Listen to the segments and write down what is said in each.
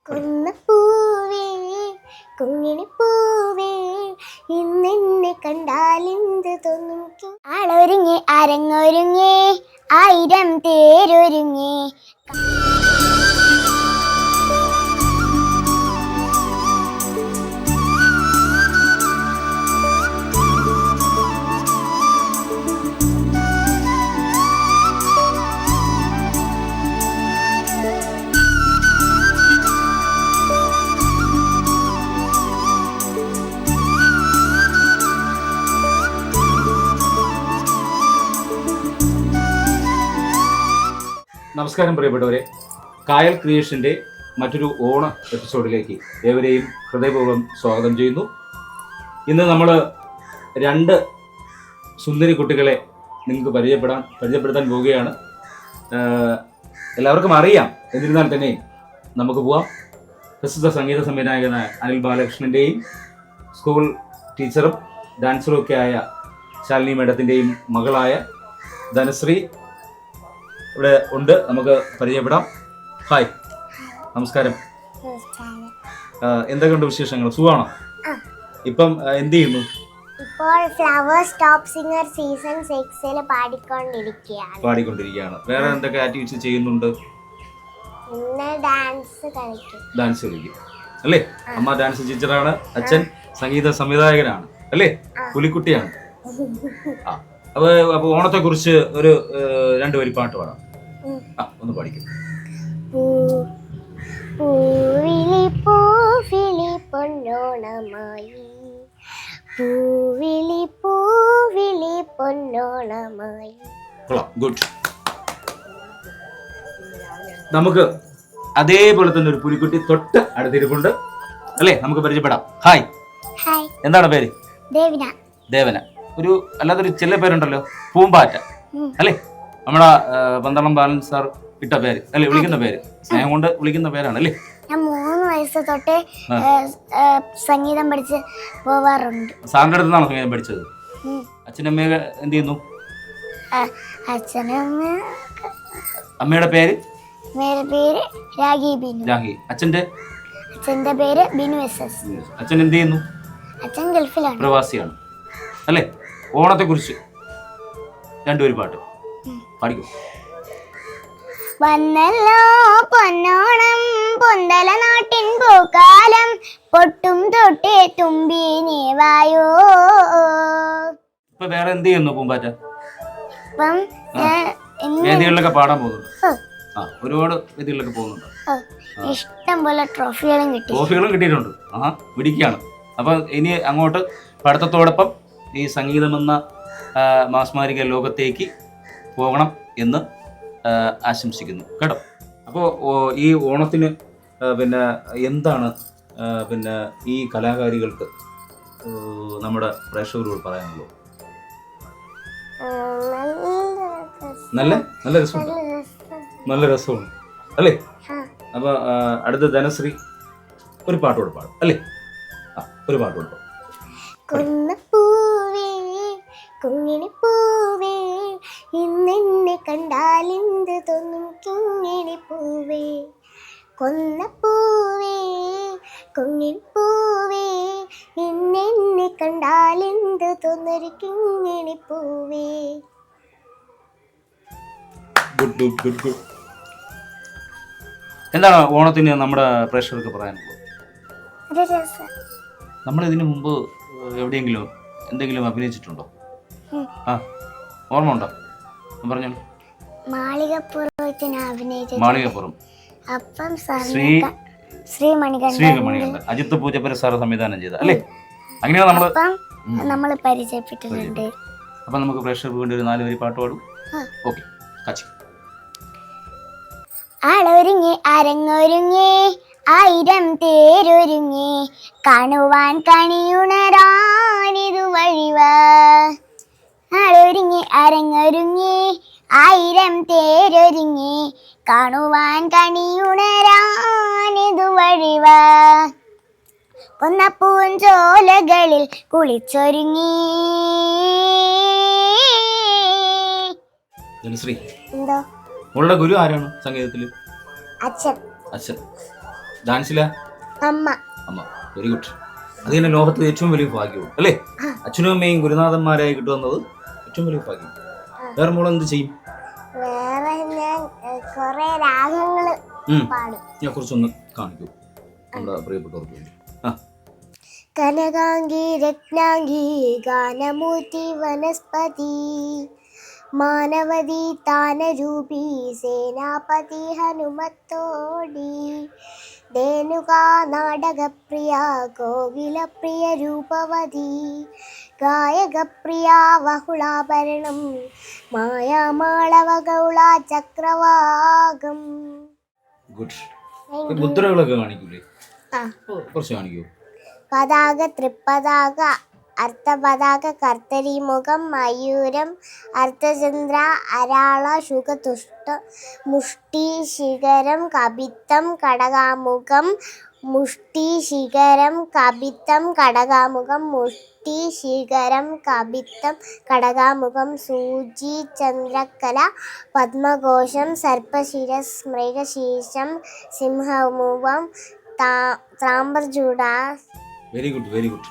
കുന്നപ്പൂവേ കുങ്ങിണിപ്പൂവേ ഇന്നെന്നെ കണ്ടാലെന്ത് തോന്നും. ആളൊരുങ്ങി അരങ്ങൊരുങ്ങി ആയിരം തേരൊരുങ്ങി. നമസ്കാരം പ്രിയപ്പെട്ടവരെ, കായൽ ക്രിയേഷൻ്റെ മറ്റൊരു ഓണ എപ്പിസോഡിലേക്ക് ഏവരെയും ഹൃദയപൂർവ്വം സ്വാഗതം ചെയ്യുന്നു. ഇന്ന് നമ്മൾ രണ്ട് സുന്ദരി കുട്ടികളെ നിങ്ങൾക്ക് പരിചയപ്പെടുത്താൻ പോവുകയാണ്. എല്ലാവർക്കും അറിയാം, എന്നിരുന്നാൽ തന്നെ നമുക്ക് പോവാം. പ്രസിദ്ധ സംഗീത സംവിധായകനായ അനിൽ ബാലകൃഷ്ണൻ്റെയും സ്കൂൾ ടീച്ചറും ഡാൻസറും ഒക്കെ ആയ ശാലിനി മേഡത്തിൻ്റെയും മകളായ ധനശ്രീ ഇവിടെ ഉണ്ട്. നമുക്ക് പരിചയപ്പെടാം. ഹായ്, നമസ്കാരം. എന്തൊക്കെയുണ്ട് വിശേഷങ്ങൾ? സുഖമാണോ? ഇപ്പം എന്ത് ചെയ്യുന്നു? ഇപ്പോൾ ഫ്ലവേഴ്സ് ടോപ്പ് സിംഗർ സീസൺ 6 പാടിക്കൊണ്ടിരിക്കുകയാണ്. വേറെ എന്തൊക്കെ ആക്ടിവിറ്റീസ് ചെയ്യുന്നുണ്ട്? ഡാൻസ് കളിക്കും അല്ലേ? അമ്മ ഡാൻസ് ടീച്ചറാണ്, അച്ഛൻ സംഗീത സംവിധായകനാണ് അല്ലേ? പുലിക്കുട്ടിയാണ്. അപ്പൊ ഓണത്തെ കുറിച്ച് ഒരു രണ്ടുപേരി പാട്ട് പാടാം. ഒന്ന് പാടിക്കും. പൂവിളി പൂവിളി പൊന്നോണമായി, പൂവിളി പൂവിളി പൊന്നോണമായി. ഗുഡ്. നമുക്ക് അതേപോലെ തന്നെ ഒരു പുലിക്കുട്ടി തൊട്ട് അടുത്തിരിപ്പുണ്ട് അല്ലേ? നമുക്ക് പരിചയപ്പെടാം. ഹായ്, എന്താണ് പേര്? ദേവന. ഒരു അല്ലാതൊരു ചില പേരുണ്ടല്ലോ, പൂമ്പാറ്റ അല്ലേ? നമ്മുടെ പന്തളം ബാലൻ സാർ ഇട്ട പേര് അല്ലേ? വിളിക്കുന്ന പേര്, സ്നേഹം കൊണ്ട് വിളിക്കുന്ന പേരാണ് അല്ലേ? ഞാൻ 3 വയസ്സ് തൊട്ടേ സംഗീതം പഠിച്ച് പോവാറുണ്ട്. സാറിന്റെ അടുത്ത് നിന്നാണോ സംഗീതം പഠിച്ചത്? അച്ഛനമ്മയൊക്കെ എന്ത് ചെയ്യുന്നു? അമ്മയുടെ പേര്? രാഗി. അച്ഛന്റെ പേര് ബിനു SS. അച്ഛൻ എന്ത് ചെയ്യുന്നു? അച്ഛൻ ഗൾഫിലാണ്, പ്രവാസിയാണ് അല്ലേ? ഓണത്തെ കുറിച്ച് രണ്ടുപേര് പാട്ട് പാടിക്കും. വന്നല്ലോ പൊന്നോണം പൊന്തല നാട്ടിൻ പൂക്കാലം, പൊട്ടും തൊട്ടേ തുമ്പി നീവായോ. ഇപ്പൊ വേറെ എന്ത് ചെയ്യുന്നു പൂമ്പാറ്റ? ഇപ്പം വേദികളിലൊക്കെ പാടാൻ പോകുന്നുണ്ട്. ഒരുപാട് വേദികളിലൊക്കെ പോകുന്നുണ്ട്. ഇഷ്ടം പോലെ ട്രോഫികളും കിട്ടിയിട്ടുണ്ട്. പിടിക്കുകയാണ്. അപ്പൊ ഇനി അങ്ങോട്ട് പഠിത്തത്തോടൊപ്പം ഈ സംഗീതമെന്ന മാസ്മാരിക ലോകത്തേക്ക് പോകണം എന്ന് ആശംസിക്കുന്നു കേട്ടോ. അപ്പോൾ ഈ ഓണത്തിന് പിന്നെ എന്താണ് പിന്നെ ഈ കലാകാരികൾക്ക് നമ്മുടെ പ്രേക്ഷകരോട് പറയാനുള്ളത്? നല്ല രസമാണ് അല്ലേ? അപ്പൊ അടുത്ത ധനശ്രീ ഒരു പാട്ടോട് പാടും അല്ലേ? ഒരു പാട്ടോട് പാടും. കുന്നപ്പൂവേ കുങ്ങിണിപ്പൂവേ ഇന്നെന്നെ കണ്ടാലെന്ത് തോന്നും. കിങ്ങിണിപ്പൂവേ കൊന്നപ്പൂവേ കുങ്ങിണിപ്പൂവേ ഇന്നെന്നെ കണ്ടാലെന്ത് തോന്നൊരു കിങ്ങിണിപ്പൂവേ. ഗുഡ്. എന്താണ് ഓണത്തിന് നമ്മുടെ പ്രേക്ഷകർക്ക് പറയാനുള്ളത്? നമ്മൾ ഇതിനു മുമ്പ് എവിടെയെങ്കിലും എന്തെങ്കിലും അഭിനയിച്ചിട്ടുണ്ടോ? ഓർമ്മ ഉണ്ടോ? പറഞ്ഞു. മാളികപ്പുറം. അപ്പം ശ്രീ മണികണ്ഠൻ അജിത്ത് പൂജപ്പുര സാർ സംവിധാനം ചെയ്ത അല്ലേ? അങ്ങനെയാണ് നമ്മൾ പരിചയപ്പെട്ടിട്ടുണ്ട്. അപ്പൊ നമുക്ക് പ്രേക്ഷകർക്ക് വേണ്ടി ഒരു 4 വരി പാട്ട് പാടും. ഓക്കെ, ആളൊരുങ്ങി അരങ്ങൊരുങ്ങി ആയിരം തേരൊരുങ്ങി, കാണുവാൻ കണിയുണരാനിതു വഴിവാ. ആളൊരുങ്ങി അരങ്ങൊരുങ്ങി ആയിരം തേരൊരുങ്ങി, കാണുവാൻ കണിയുണരാനിതു വഴിവാ. കൊന്നപ്പൂഞ്ചോലകളിൽ കുളിച്ചൊരുങ്ങി. എന്തോ മോളുടെ ഗുരു ആരാണ് സംഗീതത്തില്? അച്ഛൻ. ഡാൻസിലാ? അമ്മ. അമ്മ. Very good. അത് തന്നെ ലോകത്തിലെ ഏറ്റവും വലിയ ഭാഗ്യവും അല്ലേ? അച്ഛനും അമ്മയും ഗുരുനാഥന്മാരായി കിട്ടുന്നത് ഏറ്റവും വലിയ ഭാഗ്യം. വേറെ മോള് എന്ത് ചെയ്യും? വേറെ ഞാൻ കുറെ രാഗങ്ങള് പാടും. ഞാൻ കുറച്ചൊന്ന് കാണിക്കൂ നമ്മുടെ പ്രിയപ്പെട്ടവർക്ക് വേണ്ടി. കനകാംഗി രത്നാംഗി ഗാനമൂർത്തി വനസ്പതി മാനവതി താനരൂപി സേനാപതി ഹനുമത്തോടി ധേനുകാ നാടകപ്രിയ കോകിലപ്രിയ രൂപവതി ഗായകപ്രിയ വഹുളാഭരണം മായാമാളവ ഗൗള ചക്രവാകം. ഗുഡ്. മുദ്രകളൊക്കെ കാണിക്കൂലേ? കുറച്ച് കാണിക്കൂ. പതാക, ത്രിപതാക, അർത്ഥപതാക, കർത്തരിമുഖം, മയൂരം, അർത്ഥചന്ദ്ര, അരാള, ശുഖതുഷ്ട, മുഷ്ടി, ശിഖരം, കപിത്തം, കടകാമുഖം, മുഷ്ടി, ശിഖരം, കപിത്തം, കടകാമുഖം, മുഷ്ടി, ശിഖരം, കപിത്തം, കടകാമുഖം, സൂചി, ചന്ദ്രക്കല, പത്മകോശം, സർപ്പശിരസ്, മൃഗശീർഷം, സിംഹമുഖം, താമ്രചൂട. Very good, very good.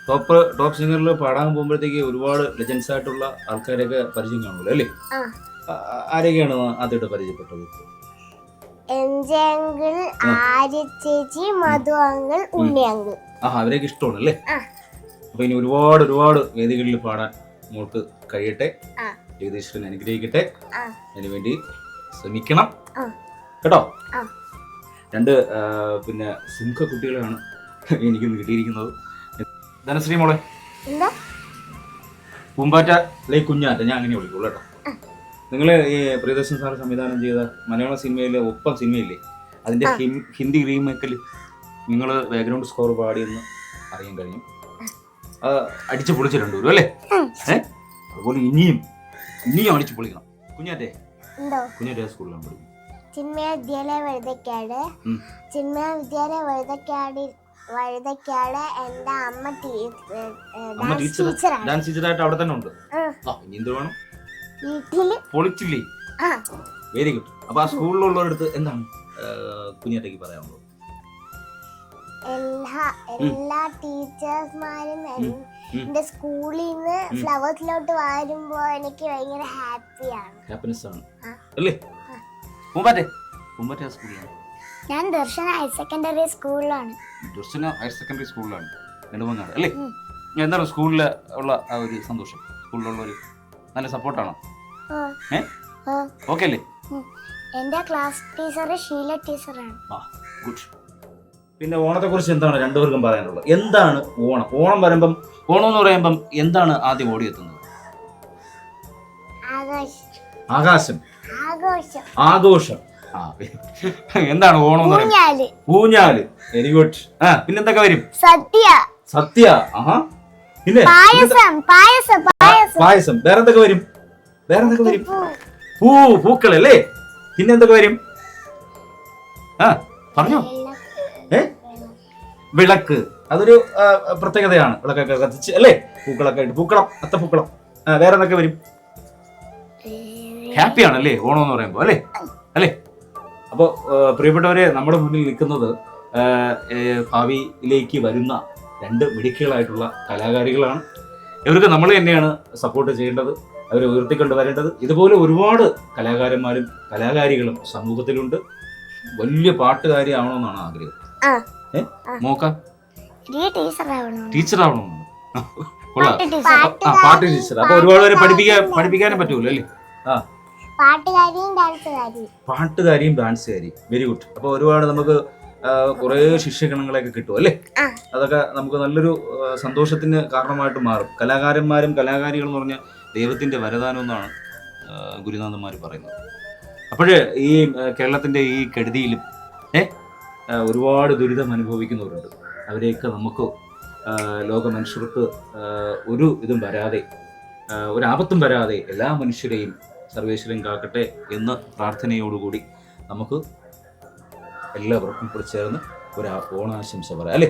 Top സിംഗറിൽ പാടാൻ പോകുമ്പോഴത്തേക്ക് ഒരുപാട് ലെജൻസ് ആയിട്ടുള്ള ആൾക്കാരൊക്കെ പരിചയം കാണുമല്ലോ അല്ലേ? ആരൊക്കെയാണ് ആദ്യമായിട്ട് പരിചയപ്പെട്ടത്? എൻജെ അങ്കിൾ, ആര്യ ചേച്ചി, മധു അങ്കിൾ, ഉണ്ണി അങ്കിൾ. അവരൊക്കെ ഇഷ്ടമാണ് അല്ലേ? അപ്പൊ ഇനി ഒരുപാട് ഒരുപാട് വേദികളിൽ പാടാൻ മോൾക്ക് കഴിയട്ടെ. ജഗദീശ്വരൻ അനുഗ്രഹിക്കട്ടെ. അതിനുവേണ്ടി ശ്രമിക്കണം കേട്ടോ. രണ്ട് പിന്നെ സിംഹ കുട്ടികളാണ് എനിക്ക് കിട്ടിയിരിക്കുന്നത്. ധനശ്രീ മോളെ, പൂമ്പാറ്റ അല്ലെങ്കിൽ കുഞ്ഞാറ്റ, ഞാൻ അങ്ങനെ വിളിക്കുള്ളൂ കേട്ടോ. നിങ്ങൾ ഈ പ്രിയദർശൻ സാർ സംവിധാനം ചെയ്ത മലയാള സിനിമയിലെ ഒപ്പം സിനിമയില്ലേ, അതിന്റെ ഹിന്ദി റീമേക്കിൽ നിങ്ങൾ ബാക്ക്ഗ്രൗണ്ട് സ്കോർ പാടിയെന്ന് അറിയാൻ കഴിഞ്ഞു. അത് അടിച്ചു പൊളിച്ചിട്ടുണ്ട് ഒരു അല്ലേ? അതുപോലെ ഇനിയും അടിച്ചു പൊളിക്കണം. കുഞ്ഞാറ്റേ സ്കൂളിലാണ് പഠിക്കുന്നത്. ചിന്മയ വിദ്യാലയ വഴുതക്കാട്. ചിന്മയ വിദ്യാലയ വഴുതക്കാട് എന്റെ അമ്മ ഡാൻസ് ടീച്ചറായിട്ട് അവിടെ തന്നെ ഉണ്ട്. ഇനി എന്ത് വേണം? വീട്ടില് പൊളിച്ചില്ലേ? Very good. അപ്പൊ ആ സ്കൂളിലുള്ളവരടുത്ത് എന്താണ് കുഞ്ഞാറ്റയ്ക്ക് പറയാനുള്ളത്? എല്ലാ ടീച്ചേഴ്സ്മാരും എന്റെ സ്കൂളിൽ നിന്ന് ഫ്ലവേഴ്സിലോട്ട് വരുമ്പോ എനിക്ക് ഭയങ്കര ഹാപ്പിനെസ് ആണ് അല്ലേ? പൂമ്പാറ്റ സ്കൂളിലാണ്. ഞാൻ ദർശന ഹയർ സെക്കൻഡറി സ്കൂളിലാണ്. ദർശന ഹയർ സെക്കൻഡറി സ്കൂളിലാണ് നെടുമങ്ങാട് അല്ലേ? എന്താണ് സ്കൂളിൽ ഉള്ള ആ ഒരു സന്തോഷം? സ്കൂളിലുള്ള ഒരു നല്ല സപ്പോർട്ടാണോ? ഓക്കെ അല്ലേ? എന്റെ ക്ലാസ് ടീച്ചർ ഷീല ടീച്ചറാണ്. ഗുഡ്. പിന്നെ ഓണത്തെ കുറിച്ച് എന്താണ് രണ്ടുപേർക്കും പറയാനുള്ളത്? എന്താണ് ഓണം? ഓണം എന്ന് പറയുമ്പം എന്താണ് ആദ്യം ഓടിയെത്തുന്നത്? ആകാശം, ആഘോഷം. എന്താണ് ഓണം എന്ന് പറയുന്നത്? ഊഞ്ഞാല്. Very good. പിന്നെന്തൊക്കെ വരും? സദ്യ. പിന്നെ പായസം. വേറെന്തൊക്കെ വരും? പൂക്കളല്ലേ? പിന്നെന്തൊക്കെ വരും? പറഞ്ഞോ. വിളക്ക്. അതൊരു പ്രത്യേകതയാണ്. വിളക്കൊക്കെ കത്തിച്ച് അല്ലേ? പൂക്കളൊക്കെ ഇട്ട് അത്തപ്പൂക്കളം. വേറെന്തൊക്കെ വരും? ഹാപ്പിയാണല്ലേ ഓണം എന്ന് പറയുമ്പോ അല്ലേ? അപ്പോൾ പ്രിയപ്പെട്ടവരെ, നമ്മുടെ മുന്നിൽ നിൽക്കുന്നത് ഭാവിയിലേക്ക് വരുന്ന രണ്ട് മിടുക്കികളായിട്ടുള്ള കലാകാരികളാണ്. ഇവർക്ക് നമ്മൾ തന്നെയാണ് സപ്പോർട്ട് ചെയ്യേണ്ടത്, അവരെ ഉയർത്തിക്കൊണ്ട് വരേണ്ടത്. ഇതുപോലെ ഒരുപാട് കലാകാരന്മാരും കലാകാരികളും സമൂഹത്തിലുണ്ട്. വലിയ പാട്ടുകാരി ആവണമെന്നാണ് ആഗ്രഹം. നോക്കാം, ടീച്ചറാവണമെന്നാണ്. പാട്ട് ടീച്ചർ. അപ്പൊ ഒരുപാട് പേരെ പഠിപ്പിക്കാനും പറ്റൂല്ലോ അല്ലേ? പാട്ടുകാരിയും ഡാൻസുകാരിയും. Very good. അപ്പൊ ഒരുപാട് നമുക്ക് കുറെ ശിഷ്യഗണങ്ങളെയൊക്കെ കിട്ടും അല്ലേ? അതൊക്കെ നമുക്ക് നല്ലൊരു സന്തോഷത്തിന് കാരണമായിട്ട് മാറും. കലാകാരന്മാരും കലാകാരികളും എന്ന് പറഞ്ഞാൽ ദൈവത്തിന്റെ വരദാനം എന്നാണ് ഗുരുനാഥന്മാർ പറയുന്നത്. അപ്പോഴ് ഈ കേരളത്തിന്റെ ഈ കെടുതിയിലും ഒരുപാട് ദുരിതം അനുഭവിക്കുന്നവരുണ്ട്. അവരെയൊക്കെ നമുക്ക് ലോക മനുഷ്യർക്ക് ഒരു ഇതും വരാതെ, ഒരാപത്തും വരാതെ എല്ലാ മനുഷ്യരെയും സർവേശ്വരൻ കാക്കട്ടെ എന്ന പ്രാർത്ഥനയോടുകൂടി നമുക്ക് എല്ലാവർക്കും കൂടി ചേർന്ന് ഒരു ഓണാശംസ പറയാം അല്ലേ?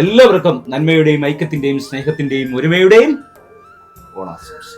എല്ലാവർക്കും നന്മയുടെയും ഐക്യത്തിന്റെയും സ്നേഹത്തിന്റെയും ഒരുമയുടെയും ഓണാശംസ.